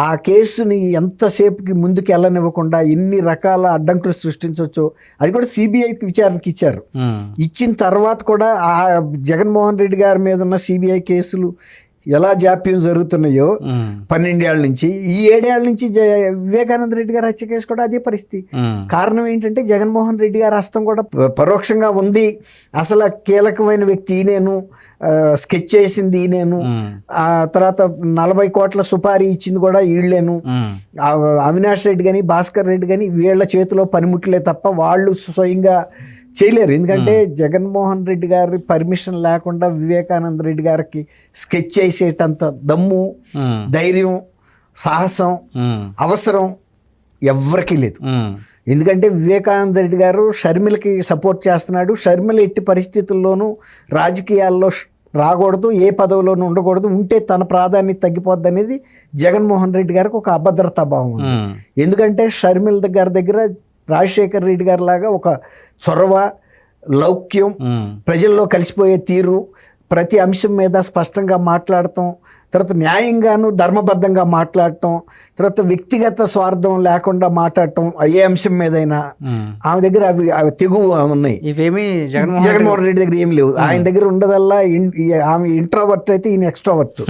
ఆ కేసుని ఎంతసేపుకి ముందుకు వెళ్ళనివ్వకుండా ఎన్ని రకాల అడ్డంకులు సృష్టించవచ్చో అది కూడా సిబిఐకి విచారణకి ఇచ్చారు. ఇచ్చిన తర్వాత కూడా ఆ జగన్మోహన్ రెడ్డి గారి మీద ఉన్న సిబిఐ కేసులు ఎలా జాప్యం జరుగుతున్నాయో 12 ఏళ్ల నుంచి, ఈ 7 ఏళ్ల నుంచి వివేకానంద రెడ్డి గారి హత్య కేసు కూడా అదే పరిస్థితి. కారణం ఏంటంటే జగన్మోహన్ రెడ్డి గారి హస్తం కూడా పరోక్షంగా ఉంది. అసలు కీలకమైన వ్యక్తి ఈయనేను, స్కెచ్ చేసింది ఈయనేను, ఆ తర్వాత 40 కోట్ల సుపారీ ఇచ్చింది కూడా వీళ్ళేను. అవినాష్ రెడ్డి కానీ భాస్కర్ రెడ్డి కానీ వీళ్ళ చేతిలో పనిముట్లే తప్ప వాళ్ళు స్వయంగా చేయలేరు. ఎందుకంటే జగన్మోహన్ రెడ్డి గారి పర్మిషన్ లేకుండా వివేకానంద రెడ్డి గారికి స్కెచ్ చేసేటంత దమ్ము, ధైర్యం, సాహసం, అవసరం ఎవ్వరికీ లేదు. ఎందుకంటే వివేకానంద రెడ్డి గారు షర్మిలకి సపోర్ట్ చేస్తున్నాడు. షర్మిల ఎట్టి పరిస్థితుల్లోనూ రాజకీయాల్లో రాకూడదు, ఏ పదవిలోనూ ఉండకూడదు, ఉంటే తన ప్రాధాన్యత తగ్గిపోద్ది అనేది జగన్మోహన్ రెడ్డి గారికి ఒక అభద్రతా భావం ఉంది. ఎందుకంటే షర్మిల గారి దగ్గర రాజశేఖర్ రెడ్డి గారి లాగా ఒక చొరవ, లౌక్యం, ప్రజల్లో కలిసిపోయే తీరు, ప్రతి అంశం మీద స్పష్టంగా మాట్లాడటం, తర్వాత న్యాయంగాను ధర్మబద్ధంగా మాట్లాడటం, తర్వాత వ్యక్తిగత స్వార్థం లేకుండా మాట్లాడటం, ఏ అంశం మీదైనా ఆమె దగ్గర అవి తెగువ ఉన్నాయి. ఇవేమి జగన్మోహన్ రెడ్డి దగ్గర ఏం లేవు. ఆయన దగ్గర ఉండదల్లా ఆమె ఇంట్రోవర్ట్ అయితే ఈయన ఎక్స్ట్రోవర్ట్.